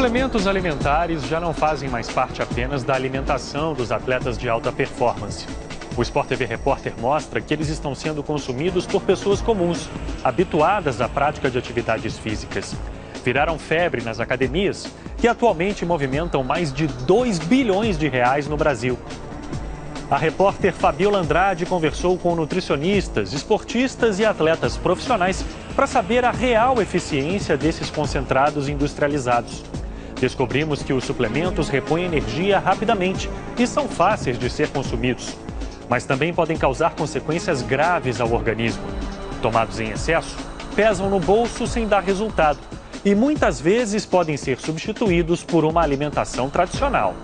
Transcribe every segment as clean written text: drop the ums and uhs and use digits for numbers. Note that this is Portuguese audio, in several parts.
suplementos alimentares já não fazem mais parte apenas da alimentação dos atletas de alta performance. O Sport TV Repórter mostra que eles estão sendo consumidos por pessoas comuns, habituadas à prática de atividades físicas. Viraram febre nas academias, que atualmente movimentam mais de 2 bilhões de reais no Brasil. A repórter Fabiola Andrade conversou com nutricionistas, esportistas e atletas profissionais para saber a real eficiência desses concentrados industrializados. Descobrimos que os suplementos repõem energia rapidamente e são fáceis de ser consumidos, mas também podem causar consequências graves ao organismo. Tomados em excesso, pesam no bolso sem dar resultado e muitas vezes podem ser substituídos por uma alimentação tradicional.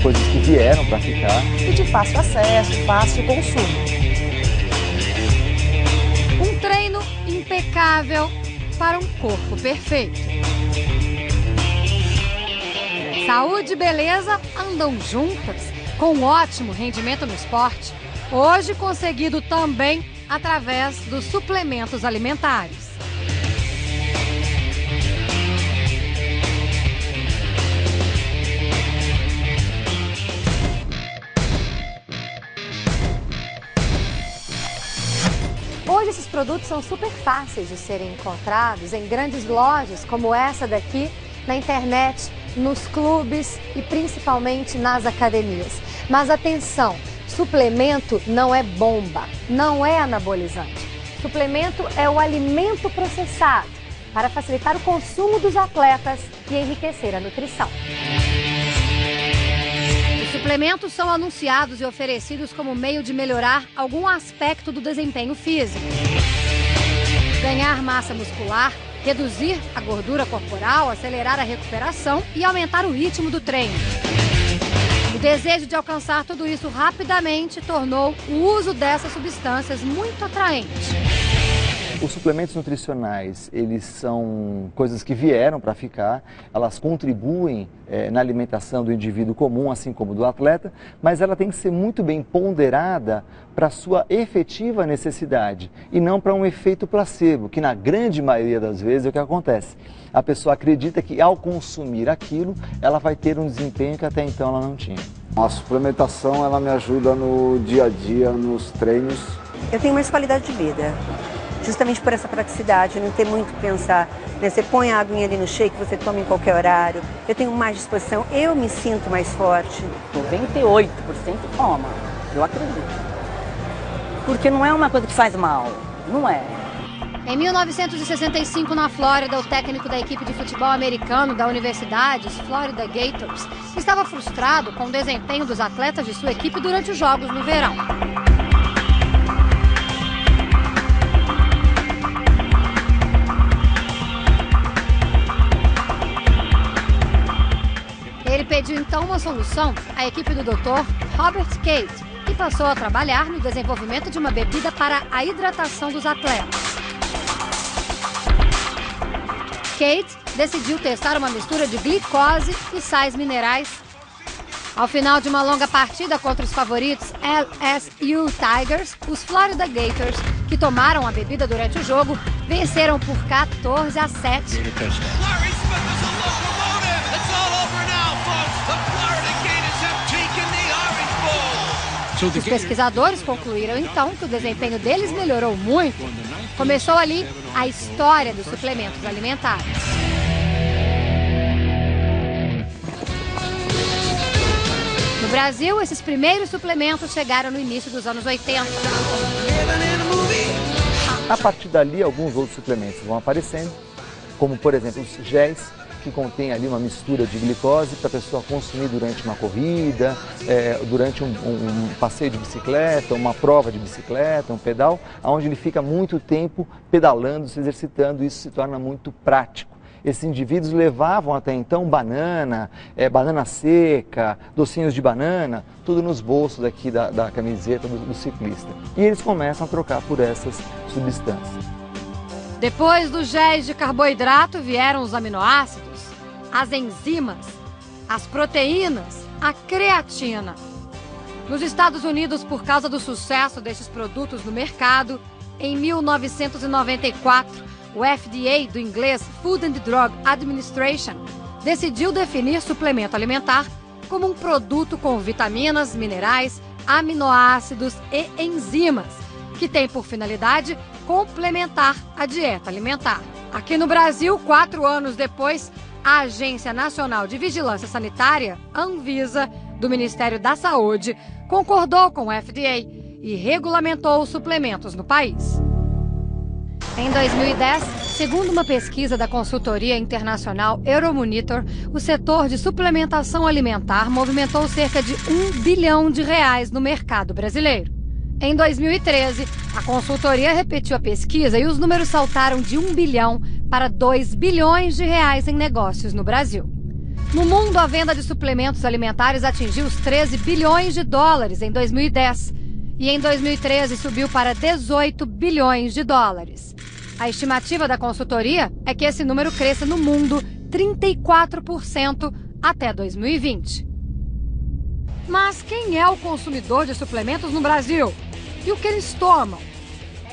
Coisas que vieram para ficar. E de fácil acesso, fácil consumo. Um treino impecável para um corpo perfeito. Saúde e beleza andam juntas, com um ótimo rendimento no esporte. Hoje conseguido também através dos suplementos alimentares. Hoje esses produtos são super fáceis de serem encontrados em grandes lojas como essa daqui, na internet, nos clubes e principalmente nas academias. Mas atenção, suplemento não é bomba, não é anabolizante. Suplemento é o alimento processado para facilitar o consumo dos atletas e enriquecer a nutrição. Suplementos são anunciados e oferecidos como meio de melhorar algum aspecto do desempenho físico. Ganhar massa muscular, reduzir a gordura corporal, acelerar a recuperação e aumentar o ritmo do treino. O desejo de alcançar tudo isso rapidamente tornou o uso dessas substâncias muito atraente. Os suplementos nutricionais, eles são coisas que vieram para ficar, elas contribuem na alimentação do indivíduo comum, assim como do atleta, mas ela tem que ser muito bem ponderada para a sua efetiva necessidade e não para um efeito placebo, que na grande maioria das vezes é o que acontece. A pessoa acredita que ao consumir aquilo, ela vai ter um desempenho que até então ela não tinha. A suplementação, ela me ajuda no dia a dia, nos treinos. Eu tenho mais qualidade de vida. Justamente por essa praticidade, não ter muito que pensar. Né? Você põe a aguinha ali no shake, você toma em qualquer horário. Eu tenho mais disposição, eu me sinto mais forte. 98% toma, eu acredito. Porque não é uma coisa que faz mal, não é. Em 1965, na Flórida, o técnico da equipe de futebol americano da universidade, os Florida Gators, estava frustrado com o desempenho dos atletas de sua equipe durante os jogos no verão. Ele pediu então uma solução à equipe do Dr. Robert Cate, que passou a trabalhar no desenvolvimento de uma bebida para a hidratação dos atletas. Cate decidiu testar uma mistura de glicose e sais minerais. Ao final de uma longa partida contra os favoritos LSU Tigers, os Florida Gators, que tomaram a bebida durante o jogo, venceram por 14-7. Os pesquisadores concluíram então que o desempenho deles melhorou muito. Começou ali a história dos suplementos alimentares. No Brasil, esses primeiros suplementos chegaram no início dos anos 80. A partir dali, alguns outros suplementos vão aparecendo, como por exemplo os géis, que contém ali uma mistura de glicose para a pessoa consumir durante uma corrida, durante um passeio de bicicleta, uma prova de bicicleta, um pedal, onde ele fica muito tempo pedalando, se exercitando, e isso se torna muito prático. Esses indivíduos levavam até então banana, banana seca, docinhos de banana, tudo nos bolsos aqui da camiseta do ciclista. E eles começam a trocar por essas substâncias. Depois dos géis de carboidrato vieram os aminoácidos, as enzimas, as proteínas, a creatina. Nos Estados Unidos, por causa do sucesso desses produtos no mercado, em 1994, o FDA, do inglês Food and Drug Administration, decidiu definir suplemento alimentar como um produto com vitaminas, minerais, aminoácidos e enzimas, que tem por finalidade complementar a dieta alimentar. Aqui no Brasil, 4 anos depois, a Agência Nacional de Vigilância Sanitária, Anvisa, do Ministério da Saúde, concordou com o FDA e regulamentou os suplementos no país. Em 2010, segundo uma pesquisa da consultoria internacional Euromonitor, o setor de suplementação alimentar movimentou cerca de R$1 bilhão no mercado brasileiro. Em 2013, a consultoria repetiu a pesquisa e os números saltaram de 1 bilhão para 2 bilhões de reais em negócios no Brasil. No mundo, a venda de suplementos alimentares atingiu os 13 bilhões de dólares em 2010 e em 2013 subiu para 18 bilhões de dólares. A estimativa da consultoria é que esse número cresça no mundo 34% até 2020. Mas quem é o consumidor de suplementos no Brasil? E o que eles tomam?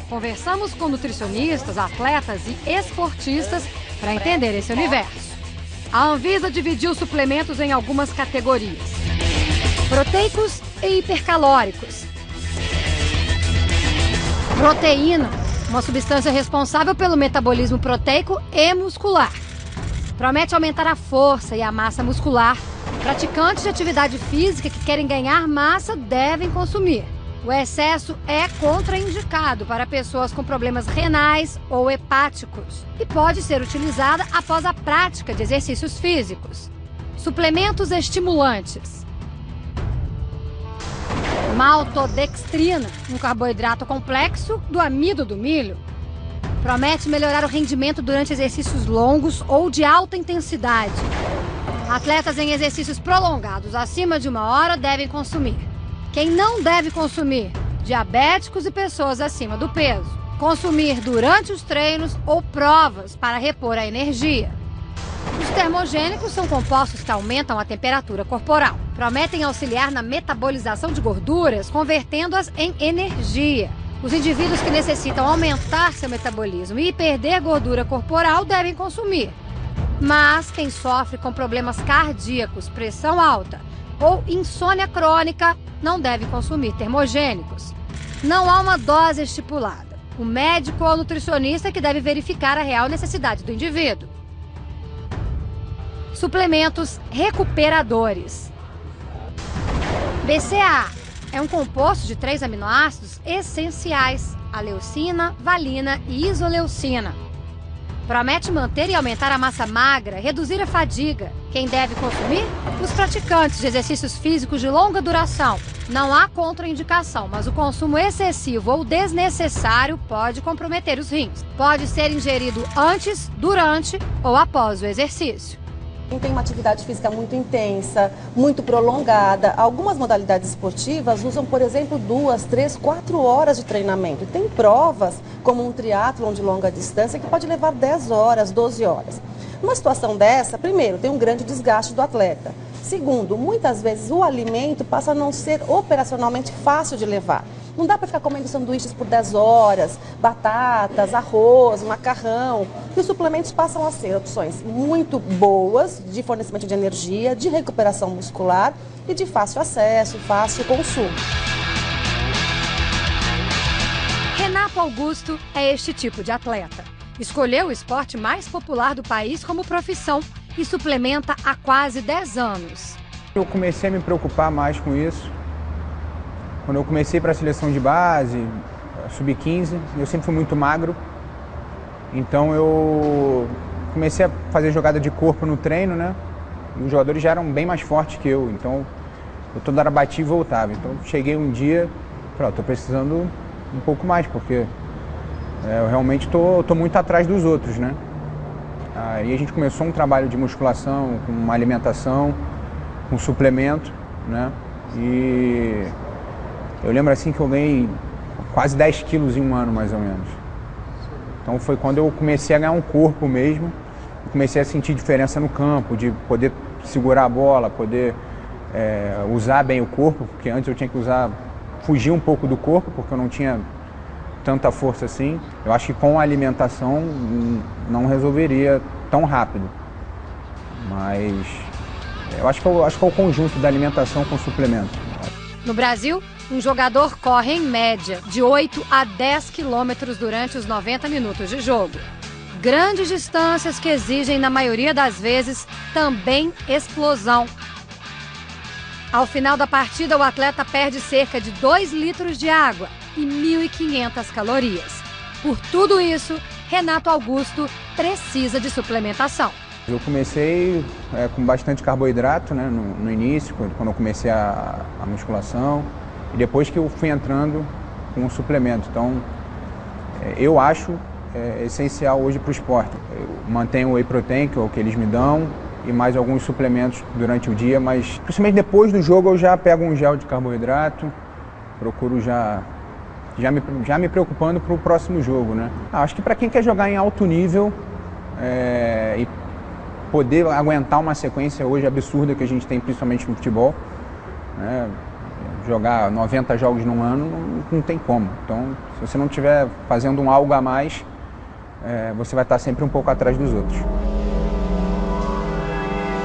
Conversamos com nutricionistas, atletas e esportistas para entender esse universo. A Anvisa dividiu suplementos em algumas categorias: proteicos e hipercalóricos. Proteína, uma substância responsável pelo metabolismo proteico e muscular. Promete aumentar a força e a massa muscular. Praticantes de atividade física que querem ganhar massa devem consumir. O excesso é contraindicado para pessoas com problemas renais ou hepáticos e pode ser utilizada após a prática de exercícios físicos. Suplementos estimulantes. Maltodextrina, um carboidrato complexo do amido do milho. Promete melhorar o rendimento durante exercícios longos ou de alta intensidade. Atletas em exercícios prolongados acima de 1 hora devem consumir. Quem não deve consumir? Diabéticos e pessoas acima do peso. Consumir durante os treinos ou provas para repor a energia. Os termogênicos são compostos que aumentam a temperatura corporal. Prometem auxiliar na metabolização de gorduras, convertendo-as em energia. Os indivíduos que necessitam aumentar seu metabolismo e perder gordura corporal devem consumir. Mas quem sofre com problemas cardíacos, pressão alta ou insônia crônica não deve consumir termogênicos. Não há uma dose estipulada. O médico ou nutricionista que deve verificar a real necessidade do indivíduo. Suplementos recuperadores. BCAA é um composto de 3 aminoácidos essenciais: a leucina, valina e isoleucina. Promete manter e aumentar a massa magra, reduzir a fadiga. Quem deve consumir? Os praticantes de exercícios físicos de longa duração. Não há contraindicação, mas o consumo excessivo ou desnecessário pode comprometer os rins. Pode ser ingerido antes, durante ou após o exercício. Quem tem uma atividade física muito intensa, muito prolongada, algumas modalidades esportivas usam, por exemplo, 2, 3, 4 horas de treinamento. E tem provas, como um triatlon de longa distância, que pode levar 10 horas, 12 horas. Numa situação dessa, primeiro, tem um grande desgaste do atleta. Segundo, muitas vezes o alimento passa a não ser operacionalmente fácil de levar. Não dá para ficar comendo sanduíches por 10 horas, batatas, arroz, macarrão. E os suplementos passam a ser opções muito boas de fornecimento de energia, de recuperação muscular e de fácil acesso, fácil consumo. Renato Augusto é este tipo de atleta. Escolheu o esporte mais popular do país como profissão e suplementa há quase 10 anos. Eu comecei a me preocupar mais com isso quando eu comecei para a seleção de base, sub-15. Eu sempre fui muito magro, então eu comecei a fazer jogada de corpo no treino, né? E os jogadores já eram bem mais fortes que eu, então eu toda hora batia e voltava. Então cheguei um dia e falei, estou precisando um pouco mais, porque eu realmente estou muito atrás dos outros, né? Aí a gente começou um trabalho de musculação, com uma alimentação, com suplemento, né? E eu lembro assim que eu ganhei quase 10 quilos em um ano, mais ou menos. Então foi quando eu comecei a ganhar um corpo mesmo, comecei a sentir diferença no campo, de poder segurar a bola, poder usar bem o corpo, porque antes eu tinha que fugir um pouco do corpo, porque eu não tinha tanta força assim. Eu acho que com a alimentação não resolveria tão rápido, mas eu acho que é o conjunto da alimentação com suplemento. No Brasil, um jogador corre em média de 8 a 10 quilômetros durante os 90 minutos de jogo. Grandes distâncias que exigem, na maioria das vezes, também explosão. Ao final da partida, o atleta perde cerca de 2 litros de água e 1.500 calorias. Por tudo isso, Renato Augusto precisa de suplementação. Eu comecei com bastante carboidrato, né, no início, quando eu comecei a musculação, e depois que eu fui entrando com um suplemento. Então, eu acho essencial hoje para o esporte. Eu mantenho o whey protein, que é o que eles me dão, e mais alguns suplementos durante o dia, mas principalmente depois do jogo eu já pego um gel de carboidrato, procuro já me preocupando para o próximo jogo, né? Acho que para quem quer jogar em alto nível e poder aguentar uma sequência hoje absurda que a gente tem, principalmente no futebol, né? Jogar 90 jogos num ano não tem como. Então, se você não estiver fazendo algo a mais, você vai estar sempre um pouco atrás dos outros.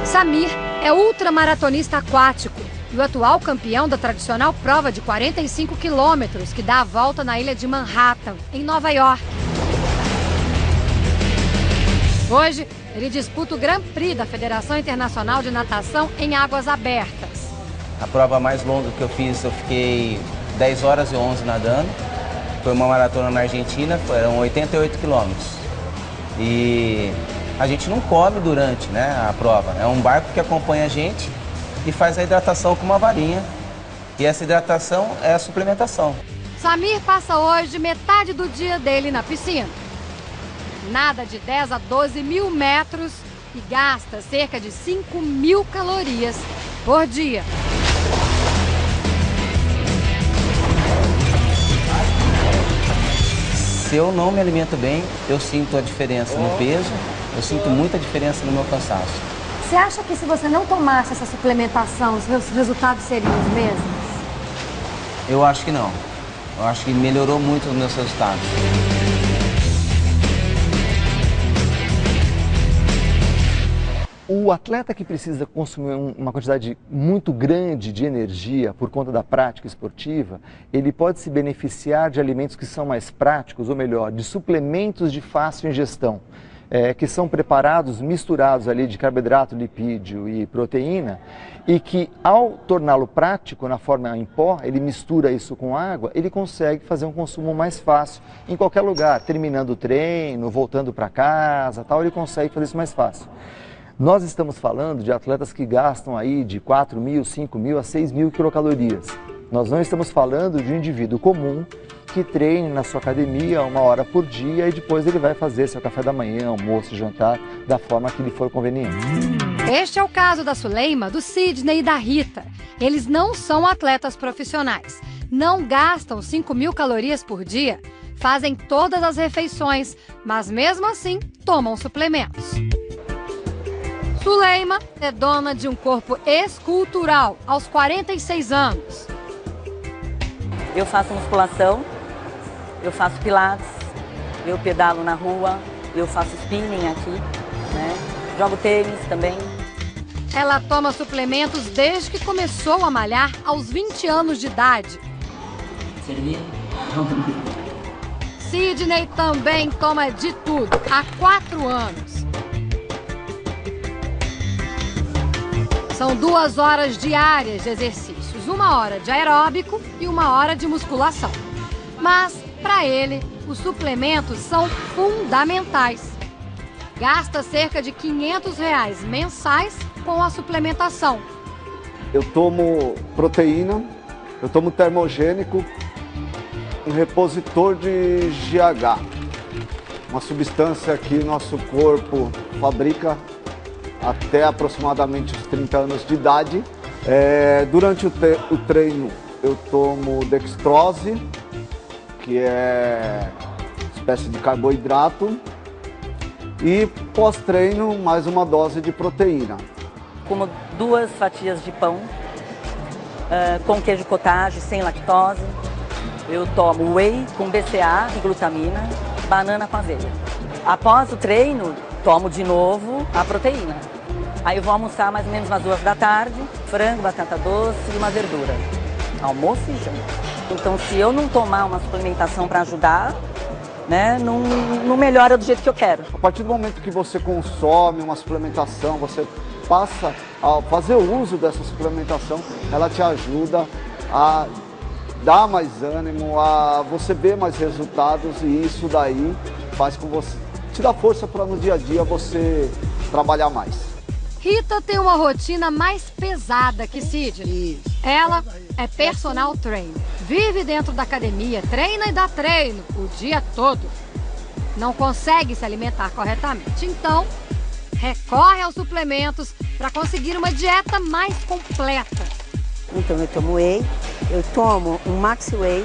Samir é ultramaratonista aquático e o atual campeão da tradicional prova de 45 quilômetros que dá a volta na ilha de Manhattan, em Nova York. Hoje, ele disputa o Grand Prix da Federação Internacional de Natação em águas abertas. A prova mais longa que eu fiz, eu fiquei 10 horas e 11 nadando. Foi uma maratona na Argentina, foram 88 quilômetros. E a gente não come durante, né, a prova. É um barco que acompanha a gente e faz a hidratação com uma varinha. E essa hidratação é a suplementação. Samir passa hoje metade do dia dele na piscina. Nada de 10 a 12 mil metros e gasta cerca de 5.000 calorias por dia. Se eu não me alimento bem, eu sinto a diferença no peso, eu sinto muita diferença no meu cansaço. Você acha que se você não tomasse essa suplementação, os seus resultados seriam os mesmos? Eu acho que não. Eu acho que melhorou muito os meus resultados. O atleta que precisa consumir uma quantidade muito grande de energia por conta da prática esportiva, ele pode se beneficiar de alimentos que são mais práticos, ou melhor, de suplementos de fácil ingestão, que são preparados, misturados ali de carboidrato, lipídio e proteína, e que ao torná-lo prático na forma em pó, ele mistura isso com água, ele consegue fazer um consumo mais fácil em qualquer lugar, terminando o treino, voltando para casa, tal, ele consegue fazer isso mais fácil. Nós estamos falando de atletas que gastam aí de 4.000, 5.000 a 6.000 quilocalorias. Nós não estamos falando de um indivíduo comum que treine na sua academia 1 hora por dia e depois ele vai fazer seu café da manhã, almoço e jantar da forma que lhe for conveniente. Este é o caso da Suleima, do Sidney e da Rita. Eles não são atletas profissionais, não gastam 5.000 calorias por dia, fazem todas as refeições, mas mesmo assim tomam suplementos. Suleima é dona de um corpo escultural aos 46 anos. Eu faço musculação, eu faço pilates, eu pedalo na rua, eu faço spinning aqui, né? Jogo tênis também. Ela toma suplementos desde que começou a malhar aos 20 anos de idade. Sidney também toma de tudo há 4 anos. São 2 horas diárias de exercícios, 1 hora de aeróbico e 1 hora de musculação. Mas, para ele, os suplementos são fundamentais. Gasta cerca de R$500 mensais com a suplementação. Eu tomo proteína, eu tomo termogênico, um repositor de GH. uma substância que nosso corpo fabrica até aproximadamente os 30 anos de idade. Durante o treino eu tomo dextrose, que é uma espécie de carboidrato, e pós-treino mais uma dose de proteína. Como 2 fatias de pão com queijo cottage, sem lactose. Eu tomo whey com BCA e glutamina, banana com aveia. Após o treino, tomo de novo a proteína. Aí eu vou almoçar mais ou menos umas 2 da tarde, frango, batata doce e uma verdura. Almoço e janta. Então, se eu não tomar uma suplementação para ajudar, né, não melhora do jeito que eu quero. A partir do momento que você consome uma suplementação, você passa a fazer o uso dessa suplementação, ela te ajuda a dar mais ânimo, a você ver mais resultados, e isso daí faz com você, te dá força para no dia a dia você trabalhar mais. Rita tem uma rotina mais pesada que Sidney. Ela é personal trainer. Vive dentro da academia, treina e dá treino o dia todo. Não consegue se alimentar corretamente, então recorre aos suplementos para conseguir uma dieta mais completa. Então eu tomo whey, eu tomo um Maxi Whey,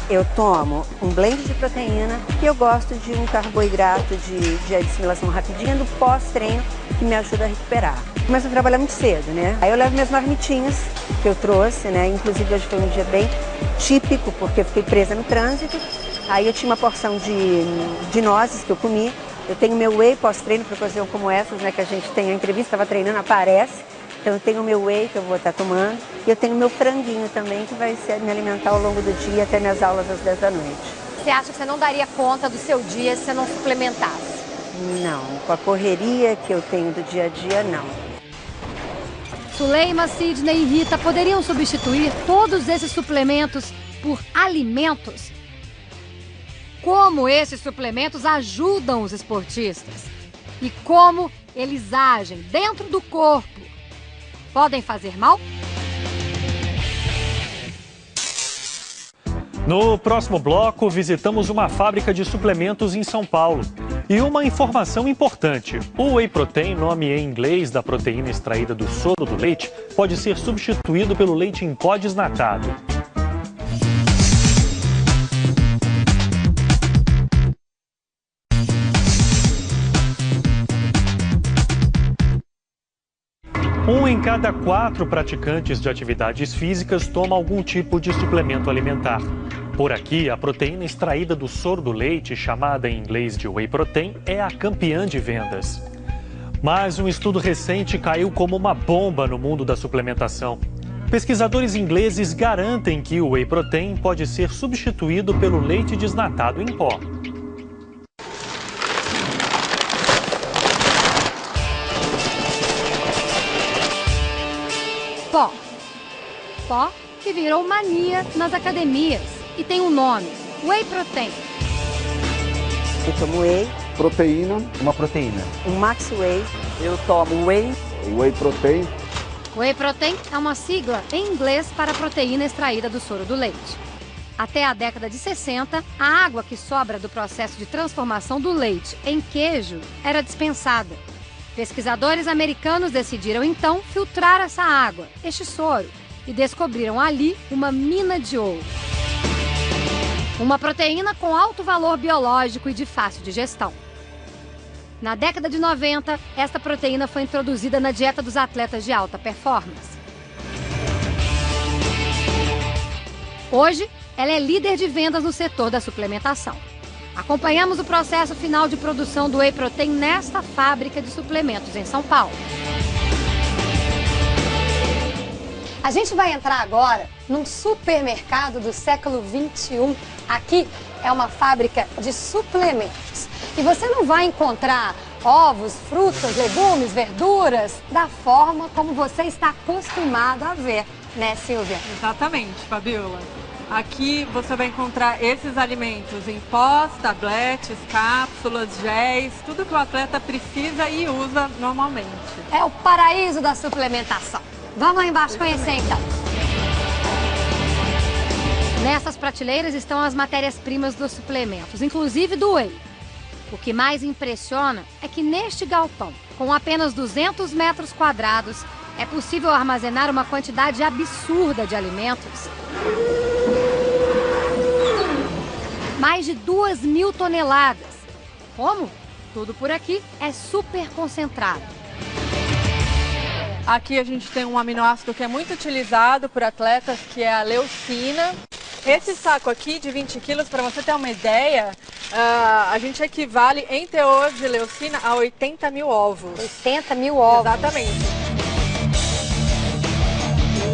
eu tomo um blend de proteína e eu gosto de um carboidrato de assimilação rapidinha do pós-treino que me ajuda a recuperar. Começo a trabalhar muito cedo, né? Aí eu levo minhas marmitinhas que eu trouxe, né? Inclusive hoje foi um dia bem típico porque eu fiquei presa no trânsito. Aí eu tinha uma porção de nozes que eu comi. Eu tenho meu whey pós-treino para ocasião como essas, né? Que a gente tem a entrevista, estava treinando, aparece. Então eu tenho o meu whey que eu vou estar tomando. E eu tenho o meu franguinho também, que vai me alimentar ao longo do dia até minhas aulas às 10 da noite. Você acha que você não daria conta do seu dia se você não suplementasse? Não, com a correria que eu tenho do dia a dia, não. Suleima, Sidney e Rita poderiam substituir todos esses suplementos por alimentos? Como esses suplementos ajudam os esportistas? E como eles agem dentro do corpo? Podem fazer mal? No próximo bloco, visitamos uma fábrica de suplementos em São Paulo. E uma informação importante: o whey protein, nome em inglês da proteína extraída do soro do leite, pode ser substituído pelo leite em pó desnatado. Um em cada 4 praticantes de atividades físicas toma algum tipo de suplemento alimentar. Por aqui, a proteína extraída do soro do leite, chamada em inglês de whey protein, é a campeã de vendas. Mas um estudo recente caiu como uma bomba no mundo da suplementação. Pesquisadores ingleses garantem que o whey protein pode ser substituído pelo leite desnatado em pó. Pó. Pó que virou mania nas academias e tem um nome: whey protein. Eu tomo whey, Proteína, Uma proteína. um Maxi Whey, Eu tomo whey, whey protein. Whey protein é uma sigla em inglês para a proteína extraída do soro do leite. Até a década de 60, a água que sobra do processo de transformação do leite em queijo era dispensada. Pesquisadores americanos decidiram então filtrar essa água, este soro, e descobriram ali uma mina de ouro. Uma proteína com alto valor biológico e de fácil digestão. Na década de 90, esta proteína foi introduzida na dieta dos atletas de alta performance. Hoje, ela é líder de vendas no setor da suplementação. Acompanhamos o processo final de produção do whey protein nesta fábrica de suplementos em São Paulo. A gente vai entrar agora num supermercado do século XXI. Aqui é uma fábrica de suplementos. E você não vai encontrar ovos, frutas, legumes, verduras da forma como você está acostumado a ver, né, Silvia? Exatamente, Fabiola. Aqui você vai encontrar esses alimentos em pós, tabletes, cápsulas, géis, tudo que o atleta precisa e usa normalmente. É o paraíso da suplementação. Vamos lá embaixo conhecer então. Nessas prateleiras estão as matérias-primas dos suplementos, inclusive do whey. O que mais impressiona é que neste galpão, com apenas 200 metros quadrados, é possível armazenar uma quantidade absurda de alimentos. Mais de 2.000 toneladas. Como? Tudo por aqui é super concentrado. Aqui a gente tem um aminoácido que é muito utilizado por atletas, que é a leucina. Esse saco aqui de 20 quilos, para você ter uma ideia, a gente equivale em teor de leucina a 80 mil ovos. 80 mil ovos. Exatamente.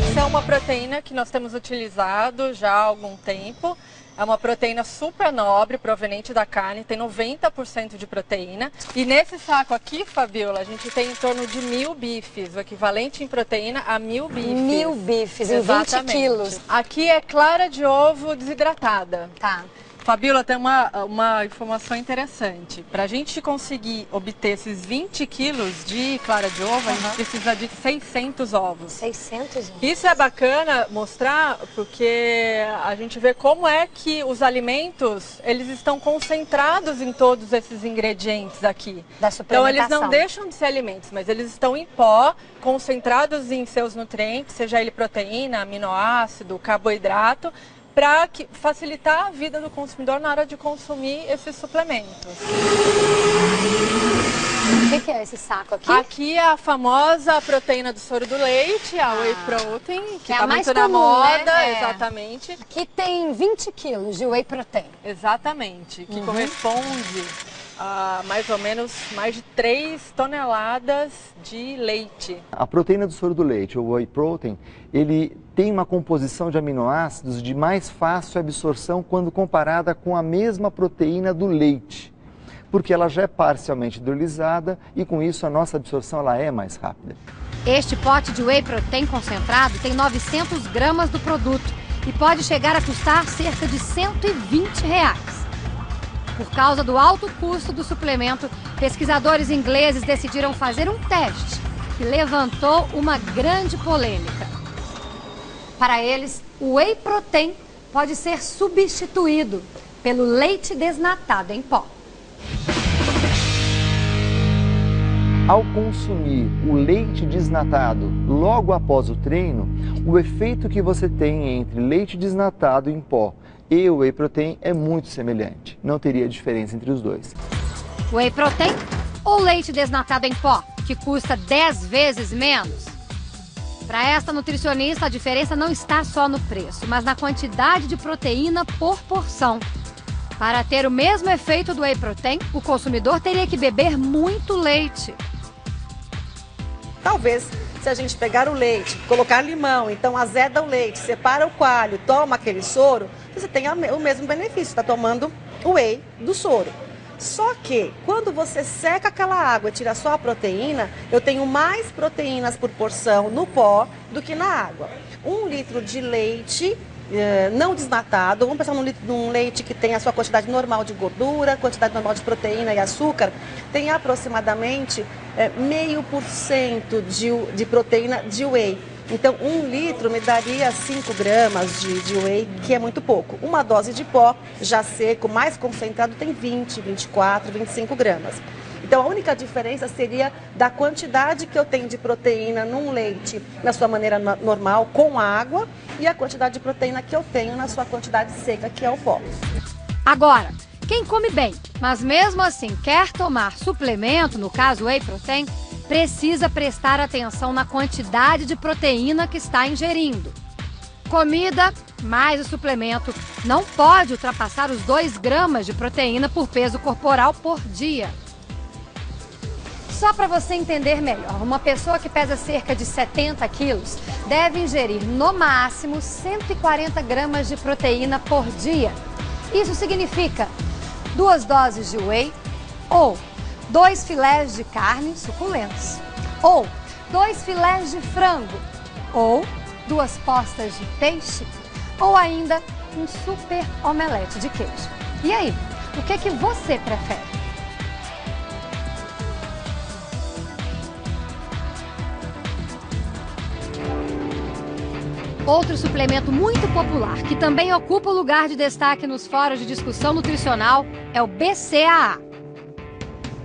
Isso é uma proteína que nós temos utilizado já há algum tempo. É uma proteína super nobre, proveniente da carne, tem 90% de proteína. E nesse saco aqui, Fabiola, a gente tem em torno de 1.000 bifes, o equivalente em proteína a 1.000 bifes. 1.000 bifes em 20 quilos. Aqui é clara de ovo desidratada. Tá. Fabiola, tem uma informação interessante. Para a gente conseguir obter esses 20 quilos de clara de ovo, a gente precisa de 600 ovos. 600 ovos. Isso é bacana mostrar porque a gente vê como é que os alimentos, eles estão concentrados em todos esses ingredientes aqui. Da então eles suplementação. não deixam de ser alimentos, mas eles estão em pó, concentrados em seus nutrientes, seja ele proteína, aminoácido, carboidrato, para facilitar a vida do consumidor na hora de consumir esses suplementos. O que é esse saco aqui? Aqui é a famosa proteína do soro do leite, a whey protein, que é está a mais muito na comum, moda, né? exatamente. Aqui tem 20 quilos de whey protein. Exatamente, que corresponde a mais ou menos mais de 3 toneladas de leite. A proteína do soro do leite, o whey protein, ele tem uma composição de aminoácidos de mais fácil absorção quando comparada com a mesma proteína do leite, porque ela já é parcialmente hidrolisada e com isso a nossa absorção ela é mais rápida. Este pote de whey protein concentrado tem 900 gramas do produto e pode chegar a custar cerca de R$120. Por causa do alto custo do suplemento, pesquisadores ingleses decidiram fazer um teste que levantou uma grande polêmica. Para eles, o whey protein pode ser substituído pelo leite desnatado em pó. Ao consumir o leite desnatado logo após o treino, o efeito que você tem entre leite desnatado em pó e o whey protein é muito semelhante. Não teria diferença entre os dois. Whey protein ou leite desnatado em pó, que custa 10 vezes menos? Para esta nutricionista, a diferença não está só no preço, mas na quantidade de proteína por porção. Para ter o mesmo efeito do whey protein, o consumidor teria que beber muito leite. Talvez, se a gente pegar o leite, colocar limão, então azeda o leite, separa o coalho, toma aquele soro, você tem o mesmo benefício, está tomando o whey do soro. Só que, quando você seca aquela água e tira só a proteína, eu tenho mais proteínas por porção no pó do que na água. 1 litro de leite não desnatado, vamos pensar num leite que tem a sua quantidade normal de gordura, quantidade normal de proteína e açúcar, tem aproximadamente 0,5% de proteína de whey. Então, 1 litro me daria 5 gramas de whey, que é muito pouco. Uma dose de pó, já seco, mais concentrado, tem 20, 24, 25 gramas. Então, a única diferença seria da quantidade que eu tenho de proteína num leite, na sua maneira normal, com água, e a quantidade de proteína que eu tenho na sua quantidade seca, que é o pó. Agora, quem come bem, mas mesmo assim quer tomar suplemento, no caso whey protein, precisa prestar atenção na quantidade de proteína que está ingerindo. Comida mais o suplemento não pode ultrapassar os 2 gramas de proteína por peso corporal por dia. Só para você entender melhor, uma pessoa que pesa cerca de 70 quilos deve ingerir no máximo 140 gramas de proteína por dia. Isso significa 2 doses de whey ou 2 filés de carne suculentos, ou 2 filés de frango, ou 2 postas de peixe, ou ainda um super omelete de queijo. E aí, o que você prefere? Outro suplemento muito popular, que também ocupa o lugar de destaque nos fóruns de discussão nutricional, é o BCAA.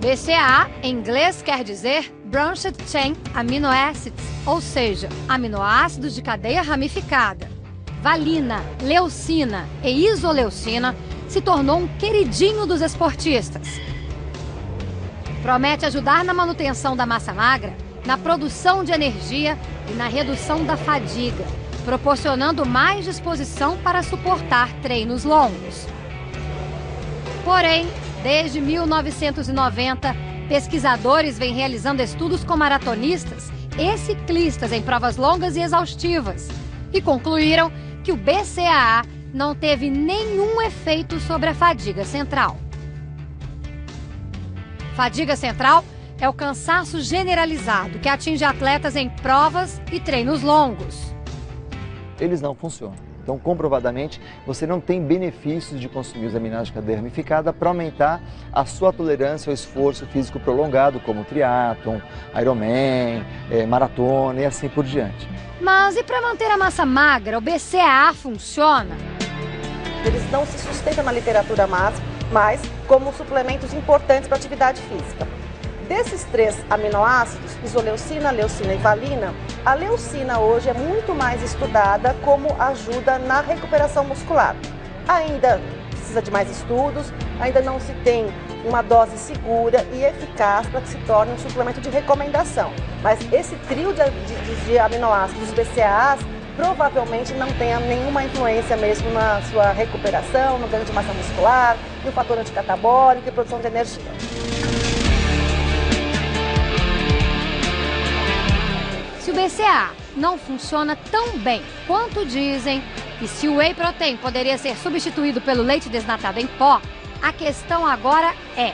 BCAA, em inglês, quer dizer Branched Chain Amino Acids, ou seja, aminoácidos de cadeia ramificada. Valina, leucina e isoleucina se tornou um queridinho dos esportistas. Promete ajudar na manutenção da massa magra, na produção de energia e na redução da fadiga, proporcionando mais disposição para suportar treinos longos. Porém, desde 1990, pesquisadores vêm realizando estudos com maratonistas e ciclistas em provas longas e exaustivas e concluíram que o BCAA não teve nenhum efeito sobre a fadiga central. Fadiga central é o cansaço generalizado que atinge atletas em provas e treinos longos. Eles não funcionam. Então, comprovadamente, você não tem benefícios de consumir os aminoácidos de cadeia ramificada para aumentar a sua tolerância ao esforço físico prolongado, como triatlon, Ironman, maratona e assim por diante. Mas e para manter a massa magra, o BCAA funciona? Eles não se sustentam na literatura mais como suplementos importantes para a atividade física. Desses 3 aminoácidos, isoleucina, leucina e valina, a leucina hoje é muito mais estudada como ajuda na recuperação muscular. Ainda precisa de mais estudos, ainda não se tem uma dose segura e eficaz para que se torne um suplemento de recomendação. Mas esse trio de aminoácidos BCAAs provavelmente não tenha nenhuma influência mesmo na sua recuperação, no ganho de massa muscular, no fator anticatabólico e produção de energia. Se o BCAA não funciona tão bem quanto dizem, e se o Whey Protein poderia ser substituído pelo leite desnatado em pó, a questão agora é: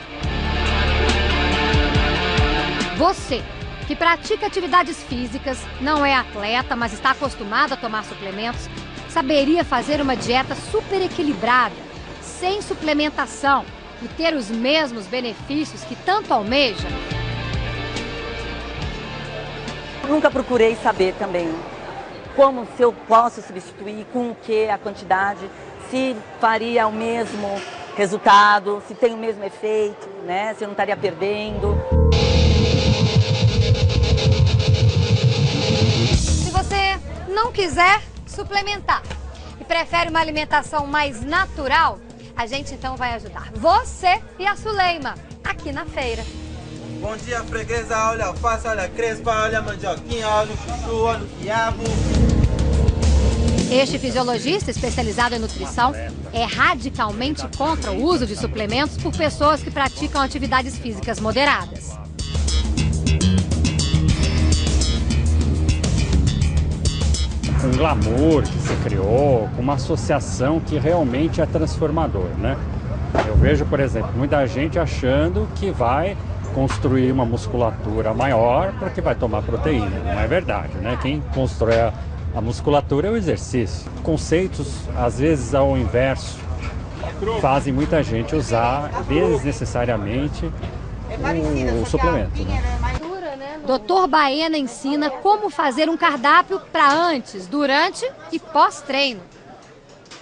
você, que pratica atividades físicas, não é atleta, mas está acostumado a tomar suplementos, saberia fazer uma dieta super equilibrada, sem suplementação e ter os mesmos benefícios que tanto almeja? Nunca procurei saber também como, se eu posso substituir, com o que, a quantidade, se faria o mesmo resultado, se tem o mesmo efeito, né? Se eu não estaria perdendo. Se você não quiser suplementar e prefere uma alimentação mais natural, a gente então vai ajudar você e a Suleima aqui na feira. Bom dia, freguesa, olha a alface, olha a crespa, olha a mandioquinha, olha o chuchu, olha o quiabo. Este fisiologista especializado em nutrição é radicalmente contra o uso de suplementos por pessoas que praticam atividades físicas moderadas. Com um glamour que se criou, com uma associação que realmente é transformador, né? Eu vejo, por exemplo, muita gente achando que vai construir uma musculatura maior porque vai tomar proteína. Não é verdade, né? Quem constrói a musculatura é o exercício. Conceitos, às vezes, ao inverso, fazem muita gente usar desnecessariamente o suplemento, né? Dr. Baena ensina como fazer um cardápio para antes, durante e pós-treino.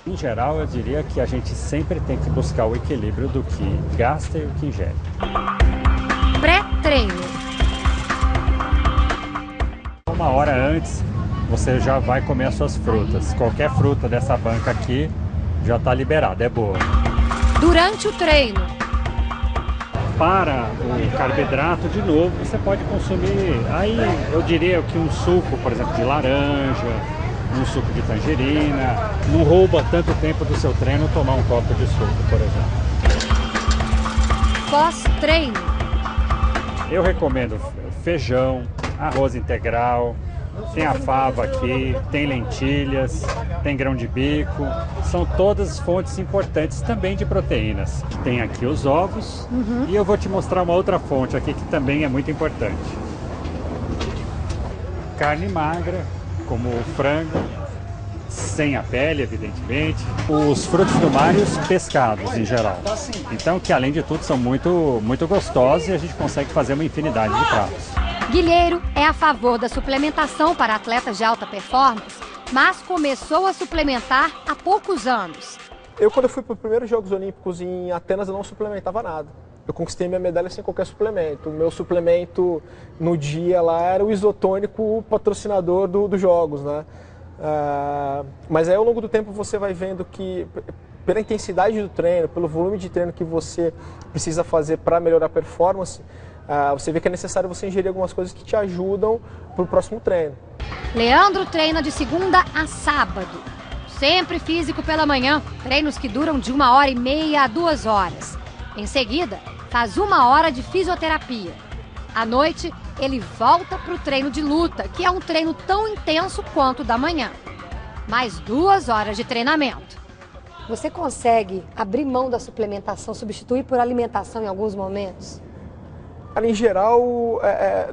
Em geral, eu diria que a gente sempre tem que buscar o equilíbrio do que gasta e o que ingere. Pré-treino. Uma hora antes, você já vai comer as suas frutas. Qualquer fruta dessa banca aqui já está liberada, é boa. Durante o treino. Para o carboidrato, de novo, você pode consumir, aí eu diria que um suco, por exemplo, de laranja, um suco de tangerina. Não rouba tanto tempo do seu treino tomar um copo de suco, por exemplo. Pós-treino. Eu recomendo feijão, arroz integral, tem a fava aqui, tem lentilhas, tem grão de bico. São todas fontes importantes também de proteínas. Tem aqui os ovos e eu vou te mostrar uma outra fonte aqui que também é muito importante. Carne magra, como o frango, sem a pele, evidentemente. Os frutos do mar e os pescados, em geral. Então, que além de tudo, são muito gostosos e a gente consegue fazer uma infinidade de pratos. Guilheiro é a favor da suplementação para atletas de alta performance, mas começou a suplementar há poucos anos. Quando eu fui para os primeiros Jogos Olímpicos em Atenas, eu não suplementava nada. eu conquistei minha medalha sem qualquer suplemento. O meu suplemento no dia lá era o isotônico patrocinador dos jogos, né? Mas aí ao longo do tempo você vai vendo que pela intensidade do treino, pelo volume de treino que você precisa fazer para melhorar a performance, você vê que é necessário você ingerir algumas coisas que te ajudam para o próximo treino. Leandro treina de segunda a sábado. Sempre físico pela manhã, treinos que duram de 1h30 a 2 horas. Em seguida, faz 1 hora de fisioterapia. À noite, ele volta para o treino de luta, que é um treino tão intenso quanto o da manhã. Mais 2 horas de treinamento. Você consegue abrir mão da suplementação, substituir por alimentação em alguns momentos? Em geral,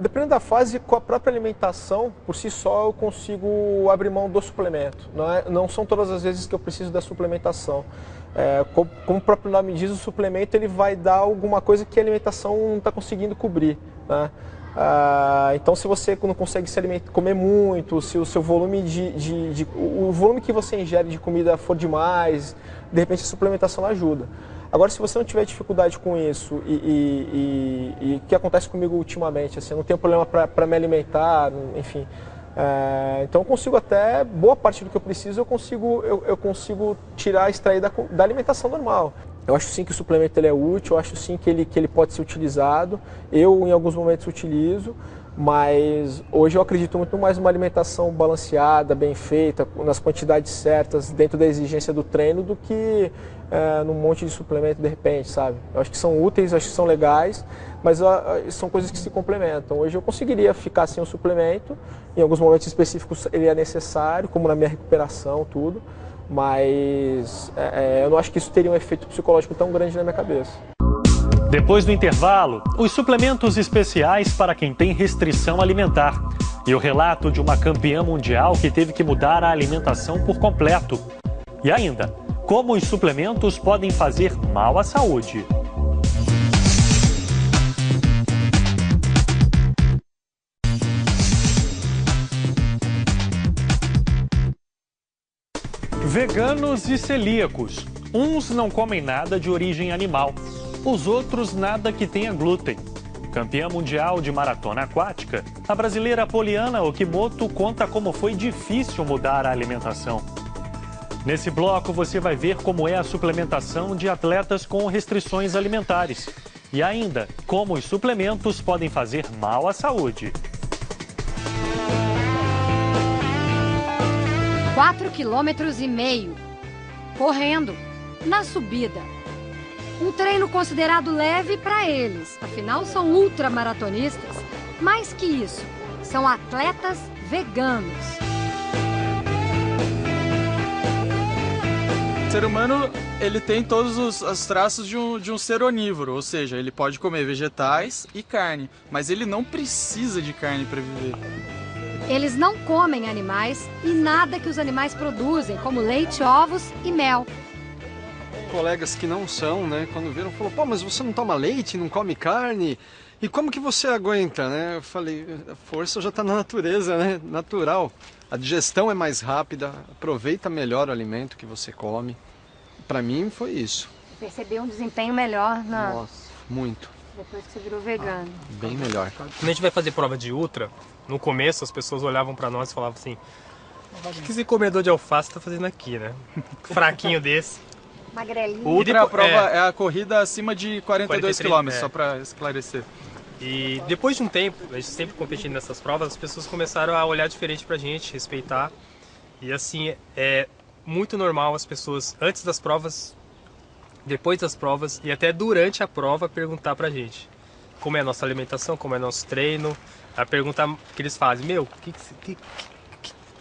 dependendo da fase, com a própria alimentação, por si só, eu consigo abrir mão do suplemento. Não são todas as vezes que eu preciso da suplementação. Como o próprio nome diz, o suplemento ele vai dar alguma coisa que a alimentação não está conseguindo cobrir, né? Então, se você não consegue comer muito, se o seu volume o volume que você ingere de comida for demais, de repente a suplementação ajuda. Agora, se você não tiver dificuldade com isso e o que acontece comigo ultimamente, assim, eu não tenho problema para me alimentar, enfim, então eu consigo até, boa parte do que eu preciso, eu consigo extrair da alimentação normal. Eu acho sim que o suplemento ele é útil, eu acho sim que ele pode ser utilizado, eu em alguns momentos utilizo, mas hoje eu acredito muito mais numa alimentação balanceada, bem feita, nas quantidades certas, dentro da exigência do treino, do que num monte de suplemento de repente, sabe? Eu acho que são úteis, acho que são legais, mas são coisas que se complementam. Hoje eu conseguiria ficar sem o suplemento, em alguns momentos específicos ele é necessário, como na minha recuperação, tudo, mas eu não acho que isso teria um efeito psicológico tão grande na minha cabeça. Depois do intervalo, os suplementos especiais para quem tem restrição alimentar e o relato de uma campeã mundial que teve que mudar a alimentação por completo. E ainda, como os suplementos podem fazer mal à saúde. Veganos e celíacos. Uns não comem nada de origem animal, os outros nada que tenha glúten. Campeã mundial de maratona aquática, a brasileira Poliana Okimoto conta como foi difícil mudar a alimentação. Nesse bloco você vai ver como é a suplementação de atletas com restrições alimentares. E ainda, como os suplementos podem fazer mal à saúde. 4,5 km, correndo, na subida. Um treino considerado leve para eles, afinal são ultramaratonistas. Mais que isso, são atletas veganos. O ser humano ele tem todos os traços de um ser onívoro, ou seja, ele pode comer vegetais e carne, mas ele não precisa de carne para viver. Eles não comem animais e nada que os animais produzem, como leite, ovos e mel. Colegas que não são, né, quando viram, falou, pô, mas você não toma leite, não come carne, e como que você aguenta, né? Eu falei, a força já está na natureza, né, natural. A digestão é mais rápida, aproveita melhor o alimento que você come. Para mim foi isso. Percebeu um desempenho melhor Nossa, muito. Depois que você virou vegano. Bem melhor. Quando a gente vai fazer prova de ultra, no começo as pessoas olhavam pra nós e falavam assim, o que esse comedor de alface tá fazendo aqui, né? Fraquinho desse. Magrelinho. Ultra, a prova é a corrida acima de 42 km, só pra esclarecer. E depois de um tempo, a gente sempre competindo nessas provas, as pessoas começaram a olhar diferente pra gente, respeitar. E assim, é muito normal as pessoas, antes das provas, depois das provas e até durante a prova, perguntar pra gente como é a nossa alimentação, como é o nosso treino. A pergunta que eles fazem, meu, o que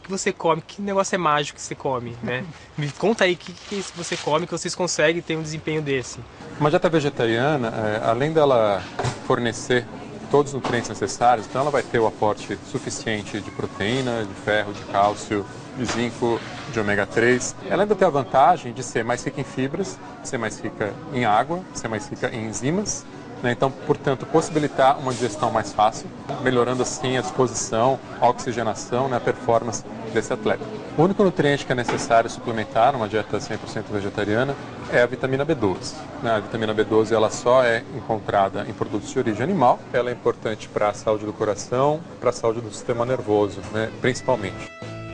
você come? Que negócio é mágico que você come, né? Me conta aí o que é isso que você come, que vocês conseguem ter um desempenho desse. Uma dieta vegetariana, além dela fornecer todos os nutrientes necessários, então ela vai ter o aporte suficiente de proteína, de ferro, de cálcio, de zinco, de ômega 3. Ela ainda tem a vantagem de ser mais rica em fibras, ser mais rica em água, ser mais rica em enzimas, né? Então, portanto, possibilitar uma digestão mais fácil, melhorando assim a disposição, a oxigenação, né, a performance desse atleta. O único nutriente que é necessário suplementar numa dieta 100% vegetariana é a vitamina B12. A vitamina B12 ela só é encontrada em produtos de origem animal. Ela é importante para a saúde do coração, para a saúde do sistema nervoso, né, principalmente.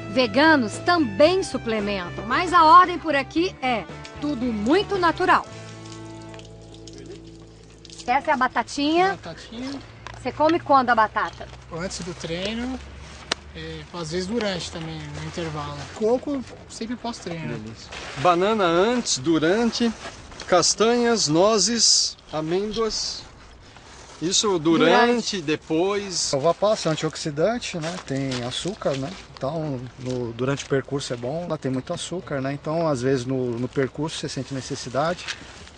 Veganos também suplementam, mas a ordem por aqui é tudo muito natural. Essa é a batatinha. Batatinha. Você come quando a batata? Antes do treino, às vezes durante também, no intervalo. Coco sempre pós-treino. Banana antes, durante, castanhas, nozes, amêndoas. Isso durante, depois. Uva passa antioxidante, né? Tem açúcar, né? Então, durante o percurso é bom, ela tem muito açúcar, né? Então, às vezes no percurso você sente necessidade.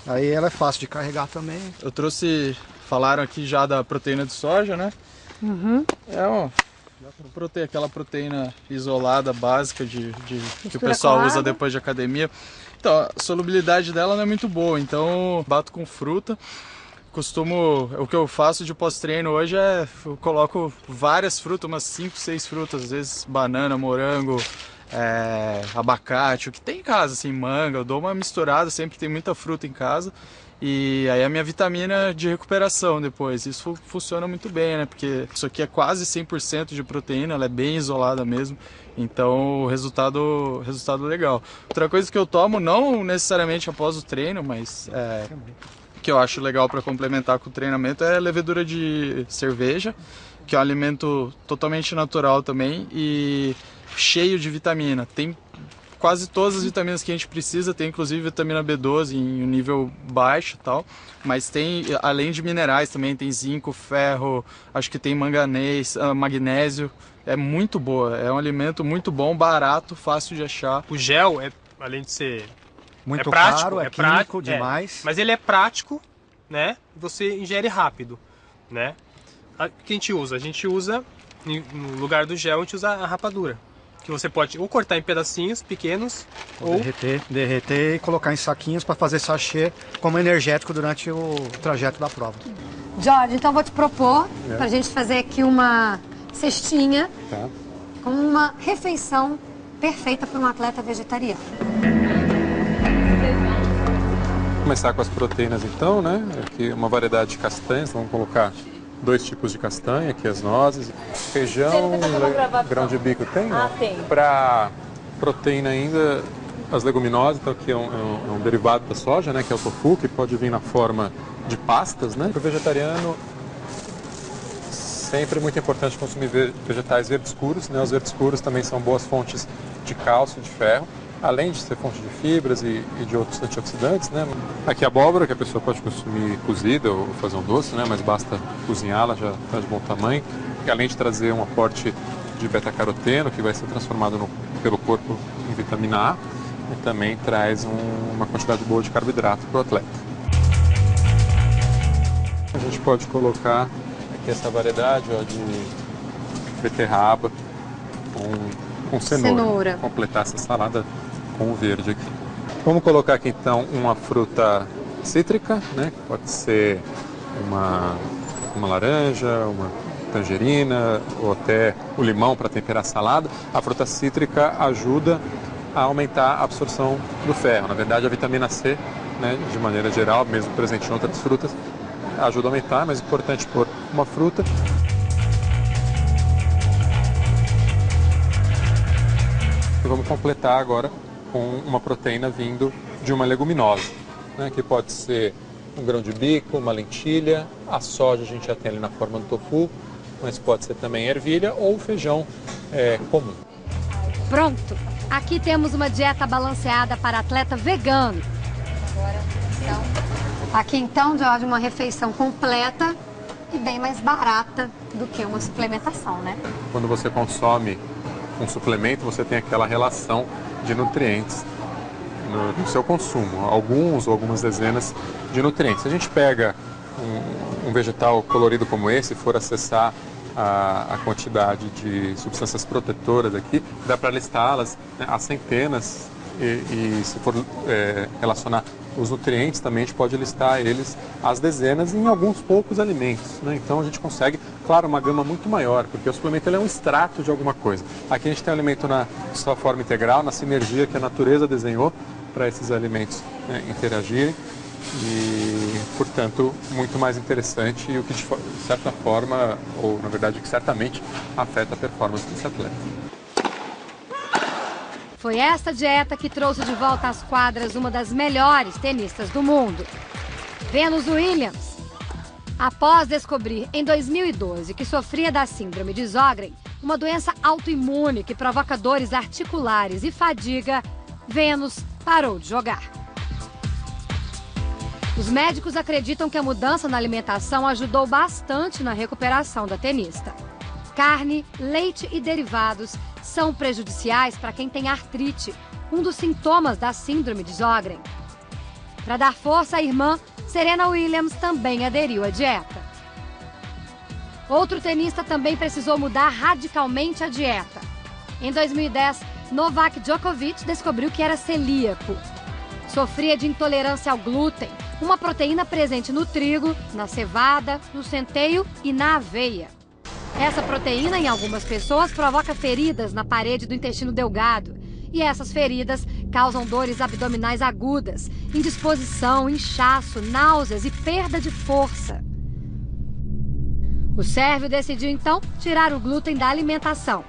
Aí ela é fácil de carregar também. Eu trouxe, falaram aqui já da proteína de soja, né? Uhum. Aquela proteína isolada, básica que o pessoal usa depois de academia. Então, a solubilidade dela não é muito boa, então bato com fruta. O que eu faço de pós-treino hoje eu coloco várias frutas, umas 5, 6 frutas, às vezes banana, morango, abacate, o que tem em casa, assim, manga. Eu dou uma misturada, sempre tem muita fruta em casa. E aí a minha vitamina de recuperação depois, isso funciona muito bem, né? Porque isso aqui é quase 100% de proteína, ela é bem isolada mesmo. Então, o resultado legal. Outra coisa que eu tomo, não necessariamente após o treino, mas que eu acho legal para complementar com o treinamento, é levedura de cerveja, que é um alimento totalmente natural também e cheio de vitamina. Tem quase todas as vitaminas que a gente precisa, tem inclusive vitamina B12 em um nível baixo e tal, mas tem, além de minerais também, tem zinco, ferro, acho que tem manganês, magnésio. É muito boa, é um alimento muito bom, barato, fácil de achar. O gel, além de ser muito prático, caro, é químico demais. Mas ele é prático, né? Você ingere rápido, né? O que a gente usa? A gente usa, no lugar do gel, a gente usa a rapadura. Que você pode ou cortar em pedacinhos pequenos ou derreter e colocar em saquinhos para fazer sachê como energético durante o trajeto da prova. Jorge, então vou te propor para a gente fazer aqui uma cestinha com uma refeição perfeita para um atleta vegetariano. Começar com as proteínas então, né? Aqui uma variedade de castanhas, vamos colocar 2 tipos de castanha, aqui as nozes, feijão, grão de bico tem? Tem. Para proteína ainda, as leguminosas, então aqui é um derivado da soja, né? Que é o tofu, que pode vir na forma de pastas, né? Para o vegetariano, sempre muito importante consumir vegetais verdes escuros, né? Os verdes escuros também são boas fontes de cálcio e de ferro, além de ser fonte de fibras e de outros antioxidantes, né? Aqui a abóbora, que a pessoa pode consumir cozida ou fazer um doce, né? Mas basta cozinhá-la, já está de bom tamanho. E além de trazer um aporte de beta-caroteno, que vai ser transformado pelo corpo em vitamina A, e também traz uma quantidade boa de carboidrato para o atleta. A gente pode colocar aqui essa variedade de beterraba com cenoura. Completar essa salada com o verde aqui. Vamos colocar aqui então uma fruta cítrica, né? Pode ser uma laranja, uma tangerina ou até o limão para temperar a salada. A fruta cítrica ajuda a aumentar a absorção do ferro. Na verdade, a vitamina C, né, de maneira geral, mesmo presente em outras frutas, ajuda a aumentar, mas é importante pôr uma fruta. E vamos completar agora com uma proteína vindo de uma leguminosa, né, que pode ser um grão de bico, uma lentilha, a soja a gente já tem ali na forma do tofu, mas pode ser também ervilha ou feijão comum. Pronto! Aqui temos uma dieta balanceada para atleta vegano. Aqui então, Jorge, uma refeição completa e bem mais barata do que uma suplementação, né? Quando você consome um suplemento, você tem aquela relação de nutrientes no seu consumo, alguns ou algumas dezenas de nutrientes. Se a gente pega um vegetal colorido como esse, for acessar a quantidade de substâncias protetoras aqui, dá para listá-las, né, a centenas e se for relacionar os nutrientes também a gente pode listar eles às dezenas em alguns poucos alimentos, né? Então a gente consegue, claro, uma gama muito maior, porque o suplemento ele é um extrato de alguma coisa. Aqui a gente tem o alimento na sua forma integral, na sinergia que a natureza desenhou para esses alimentos, né, interagirem e, portanto, muito mais interessante e o que de certa forma, ou na verdade que certamente afeta a performance desse atleta. Foi esta dieta que trouxe de volta às quadras uma das melhores tenistas do mundo, Venus Williams. Após descobrir em 2012 que sofria da síndrome de Sjögren, uma doença autoimune que provoca dores articulares e fadiga, Venus parou de jogar. Os médicos acreditam que a mudança na alimentação ajudou bastante na recuperação da tenista. Carne, leite e derivados são prejudiciais para quem tem artrite, um dos sintomas da síndrome de Sjögren. Para dar força à irmã, Serena Williams também aderiu à dieta. Outro tenista também precisou mudar radicalmente a dieta. Em 2010, Novak Djokovic descobriu que era celíaco. Sofria de intolerância ao glúten, uma proteína presente no trigo, na cevada, no centeio e na aveia. Essa proteína, em algumas pessoas, provoca feridas na parede do intestino delgado. E essas feridas causam dores abdominais agudas, indisposição, inchaço, náuseas e perda de força. O sérvio decidiu, então, tirar o glúten da alimentação.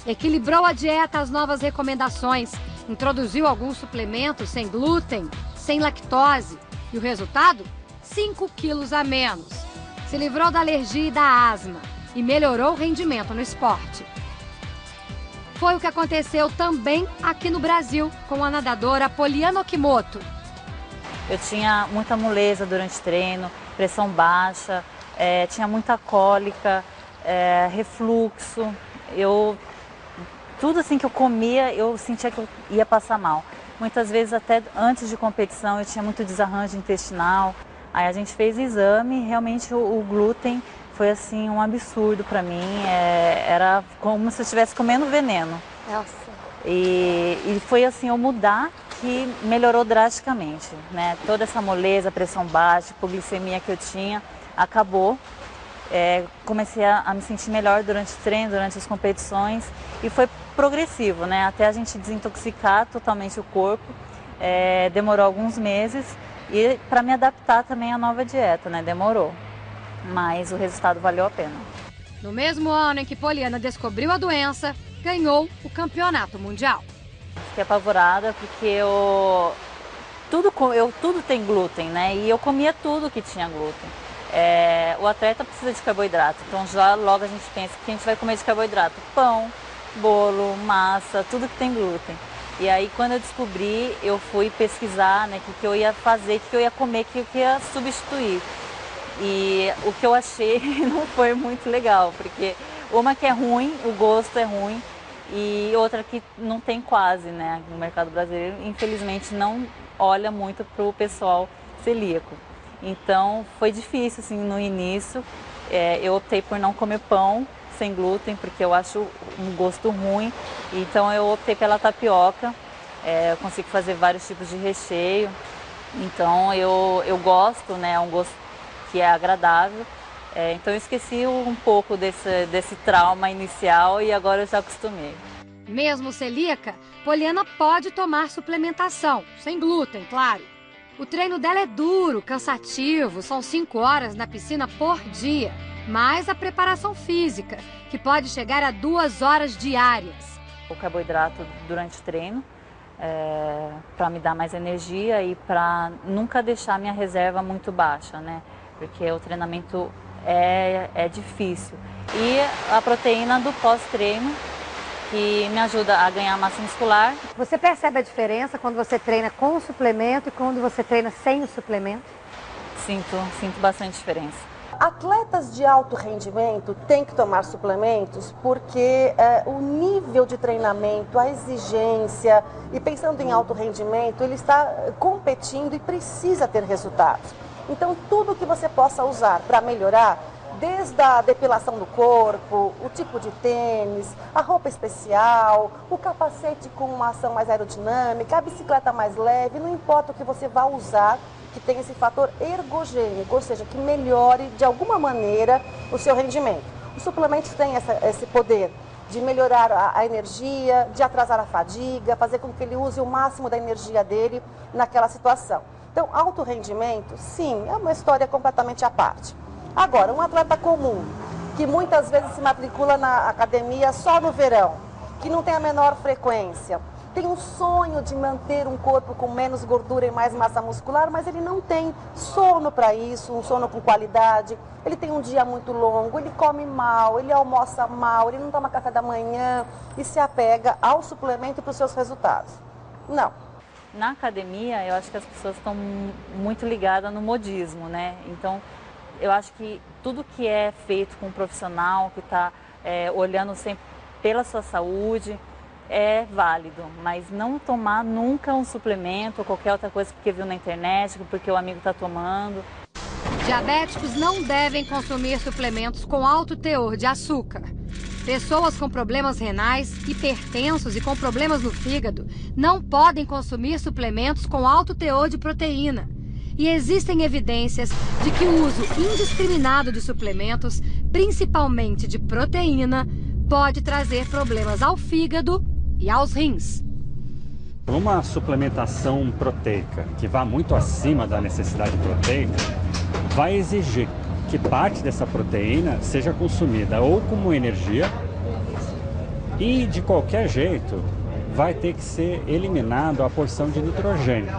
Equilibrou a dieta às novas recomendações, introduziu alguns suplementos sem glúten, sem lactose. E o resultado? 5 quilos a menos. Se livrou da alergia e da asma e melhorou o rendimento no esporte. Foi o que aconteceu também aqui no Brasil com a nadadora Poliana Okimoto. Eu tinha muita moleza durante o treino, pressão baixa, tinha muita cólica, refluxo. Tudo assim que eu comia, eu sentia que eu ia passar mal. Muitas vezes até antes de competição eu tinha muito desarranjo intestinal. Aí a gente fez exame e realmente o glúten foi assim um absurdo para mim. Era como se eu estivesse comendo veneno. Nossa. E foi assim, eu mudar que melhorou drasticamente, né? Toda essa moleza, pressão baixa, hipoglicemia que eu tinha, acabou. Comecei a me sentir melhor durante o treino, durante as competições e foi progressivo, né? Até a gente desintoxicar totalmente o corpo, demorou alguns meses e para me adaptar também à nova dieta, né? Demorou, mas o resultado valeu a pena. No mesmo ano em que Poliana descobriu a doença, ganhou o campeonato mundial. Fiquei apavorada porque tudo tem glúten, né? E eu comia tudo que tinha glúten. O atleta precisa de carboidrato, então já logo a gente pensa que a gente vai comer de carboidrato, pão, bolo, massa, tudo que tem glúten. E aí quando eu descobri, eu fui pesquisar, né, o que eu ia fazer, o que eu ia comer, o que eu ia substituir. E o que eu achei não foi muito legal, porque uma que é ruim, o gosto é ruim, e outra que não tem quase, né, no mercado brasileiro, infelizmente não olha muito para o pessoal celíaco. Então foi difícil assim, no início, eu optei por não comer pão sem glúten, porque eu acho um gosto ruim, então eu optei pela tapioca, eu consigo fazer vários tipos de recheio, então eu gosto, né, é um gosto que é agradável, então eu esqueci um pouco desse trauma inicial e agora eu já acostumei. Mesmo celíaca, Poliana pode tomar suplementação, sem glúten, claro. O treino dela é duro, cansativo, são 5 horas na piscina por dia, mais a preparação física, que pode chegar a 2 horas diárias. O carboidrato durante o treino, para me dar mais energia e para nunca deixar minha reserva muito baixa, né? Porque o treinamento é difícil. E a proteína do pós-treino, que me ajuda a ganhar massa muscular. Você percebe a diferença quando você treina com o suplemento e quando você treina sem o suplemento? Sinto bastante diferença. Atletas de alto rendimento têm que tomar suplementos porque o nível de treinamento, a exigência, e pensando em alto rendimento, ele está competindo e precisa ter resultados. Então, tudo que você possa usar para melhorar, Desde a depilação do corpo, o tipo de tênis, a roupa especial, o capacete com uma ação mais aerodinâmica, a bicicleta mais leve, não importa o que você vá usar, que tenha esse fator ergogênico, ou seja, que melhore de alguma maneira o seu rendimento. Os suplementos têm esse poder de melhorar a energia, de atrasar a fadiga, fazer com que ele use o máximo da energia dele naquela situação. Então, alto rendimento, sim, é uma história completamente à parte. Agora, um atleta comum, que muitas vezes se matricula na academia só no verão, que não tem a menor frequência, tem um sonho de manter um corpo com menos gordura e mais massa muscular, mas ele não tem sono para isso, um sono com qualidade, ele tem um dia muito longo, ele come mal, ele almoça mal, ele não toma café da manhã e se apega ao suplemento para os seus resultados. Não. Na academia, eu acho que as pessoas estão muito ligadas no modismo, né? Então, eu acho que tudo que é feito com um profissional que está olhando sempre pela sua saúde é válido, mas não tomar nunca um suplemento ou qualquer outra coisa porque viu na internet, porque o amigo está tomando. Diabéticos não devem consumir suplementos com alto teor de açúcar. Pessoas com problemas renais, hipertensos e com problemas no fígado não podem consumir suplementos com alto teor de proteína. E existem evidências de que o uso indiscriminado de suplementos, principalmente de proteína, pode trazer problemas ao fígado e aos rins. Uma suplementação proteica que vá muito acima da necessidade proteica vai exigir que parte dessa proteína seja consumida ou como energia e, de qualquer jeito, vai ter que ser eliminado a porção de nitrogênio.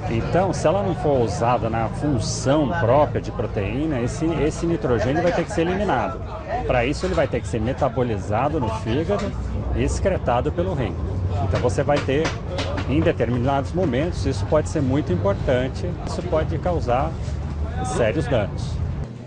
Então, se ela não for usada na função própria de proteína, esse nitrogênio vai ter que ser eliminado. Para isso, ele vai ter que ser metabolizado no fígado e excretado pelo rim. Então, você vai ter, em determinados momentos, isso pode ser muito importante, isso pode causar sérios danos.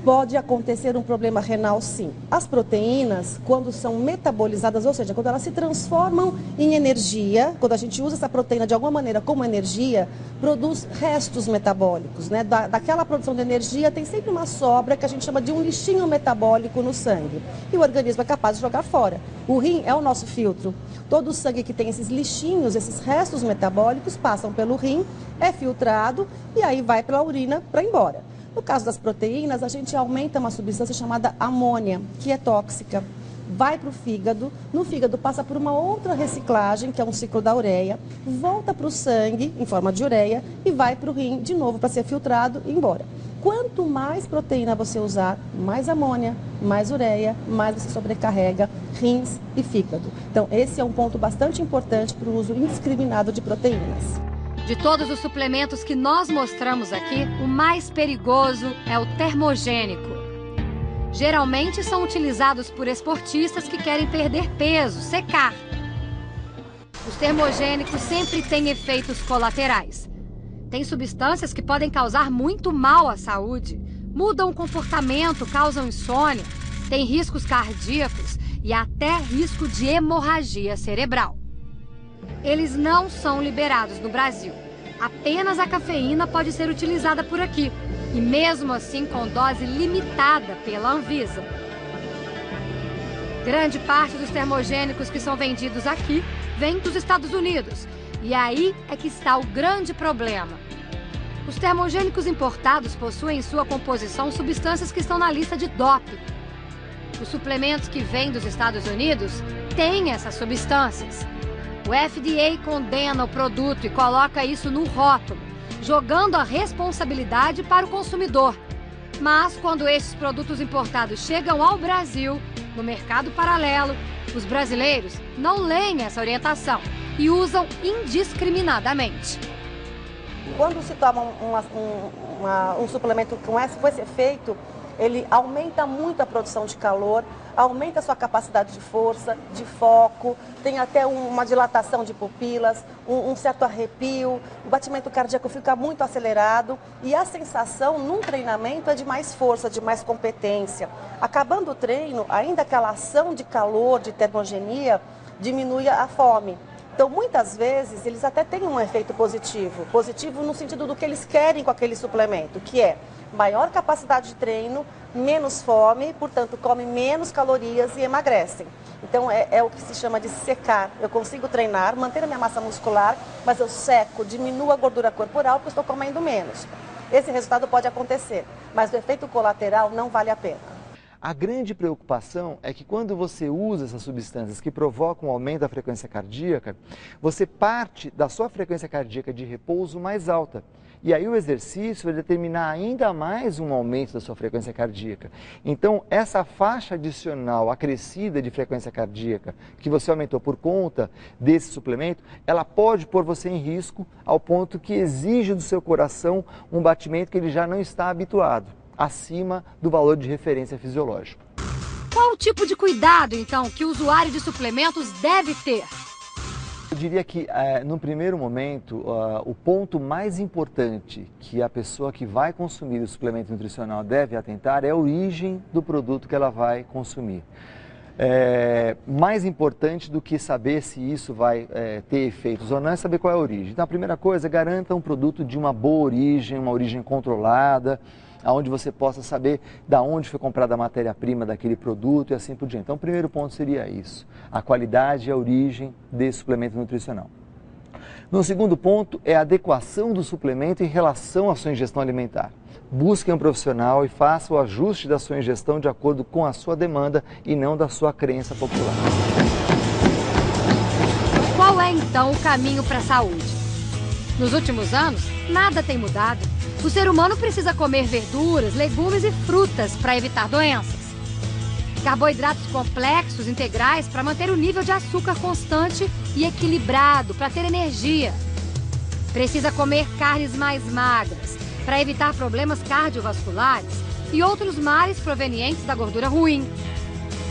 Pode acontecer um problema renal, sim. As proteínas, quando são metabolizadas, ou seja, quando elas se transformam em energia, quando a gente usa essa proteína de alguma maneira como energia, produz restos metabólicos, né? Daquela produção de energia tem sempre uma sobra que a gente chama de um lixinho metabólico no sangue. E o organismo é capaz de jogar fora. O rim é o nosso filtro. Todo o sangue que tem esses lixinhos, esses restos metabólicos, passam pelo rim, é filtrado e aí vai pela urina para ir embora. No caso das proteínas, a gente aumenta uma substância chamada amônia, que é tóxica. Vai para o fígado, no fígado passa por uma outra reciclagem, que é um ciclo da ureia, volta para o sangue, em forma de ureia, e vai para o rim de novo para ser filtrado e ir embora. Quanto mais proteína você usar, mais amônia, mais ureia, mais você sobrecarrega rins e fígado. Então, esse é um ponto bastante importante para o uso indiscriminado de proteínas. De todos os suplementos que nós mostramos aqui, o mais perigoso é o termogênico. Geralmente são utilizados por esportistas que querem perder peso, secar. Os termogênicos sempre têm efeitos colaterais. Tem substâncias que podem causar muito mal à saúde, mudam o comportamento, causam insônia, tem riscos cardíacos e até risco de hemorragia cerebral. Eles não são liberados no Brasil. Apenas a cafeína pode ser utilizada por aqui, e mesmo assim com dose limitada pela Anvisa. Grande parte dos termogênicos que são vendidos aqui vem dos Estados Unidos, e aí é que está o grande problema. Os termogênicos importados possuem em sua composição substâncias que estão na lista de doping. Os suplementos que vêm dos Estados Unidos têm essas substâncias. O FDA condena o produto e coloca isso no rótulo, jogando a responsabilidade para o consumidor. Mas quando esses produtos importados chegam ao Brasil, no mercado paralelo, os brasileiros não leem essa orientação e usam indiscriminadamente. Quando se toma um suplemento com esse efeito, ele aumenta muito a produção de calor, aumenta a sua capacidade de força, de foco, tem até uma dilatação de pupilas, um certo arrepio, o batimento cardíaco fica muito acelerado e a sensação num treinamento é de mais força, de mais competência. Acabando o treino, ainda aquela ação de calor, de termogenia, diminui a fome. Então, muitas vezes, eles até têm um efeito positivo. Positivo no sentido do que eles querem com aquele suplemento, que é maior capacidade de treino, menos fome, portanto, comem menos calorias e emagrecem. Então, é o que se chama de secar. Eu consigo treinar, manter a minha massa muscular, mas eu seco, diminuo a gordura corporal porque eu estou comendo menos. Esse resultado pode acontecer, mas o efeito colateral não vale a pena. A grande preocupação é que quando você usa essas substâncias que provocam um aumento da frequência cardíaca, você parte da sua frequência cardíaca de repouso mais alta. E aí o exercício vai determinar ainda mais um aumento da sua frequência cardíaca. Então, essa faixa adicional acrescida de frequência cardíaca que você aumentou por conta desse suplemento, ela pode pôr você em risco ao ponto que exige do seu coração um batimento que ele já não está habituado, acima do valor de referência fisiológico. Qual o tipo de cuidado, então, que o usuário de suplementos deve ter? Eu diria que, no primeiro momento, o ponto mais importante que a pessoa que vai consumir o suplemento nutricional deve atentar é a origem do produto que ela vai consumir. Mais importante do que saber se isso vai ter efeitos ou não é saber qual é a origem. Então, a primeira coisa, garanta um produto de uma boa origem, uma origem controlada, onde você possa saber de onde foi comprada a matéria-prima daquele produto e assim por diante. Então, o primeiro ponto seria isso, a qualidade e a origem desse suplemento nutricional. No segundo ponto, é a adequação do suplemento em relação à sua ingestão alimentar. Busque um profissional e faça o ajuste da sua ingestão de acordo com a sua demanda e não da sua crença popular. Qual é, então, o caminho para a saúde? Nos últimos anos, nada tem mudado. O ser humano precisa comer verduras, legumes e frutas para evitar doenças. Carboidratos complexos, integrais, para manter o nível de açúcar constante e equilibrado, para ter energia. Precisa comer carnes mais magras, para evitar problemas cardiovasculares e outros males provenientes da gordura ruim.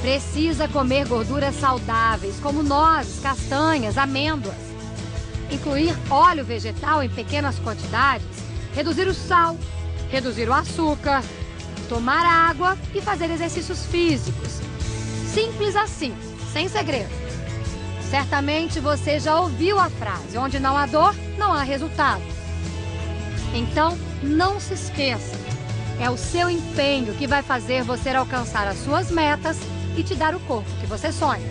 Precisa comer gorduras saudáveis, como nozes, castanhas, amêndoas. Incluir óleo vegetal em pequenas quantidades, reduzir o sal, reduzir o açúcar, tomar água e fazer exercícios físicos. Simples assim, sem segredo. Certamente você já ouviu a frase, onde não há dor, não há resultado. Então, não se esqueça, é o seu empenho que vai fazer você alcançar as suas metas e te dar o corpo que você sonha.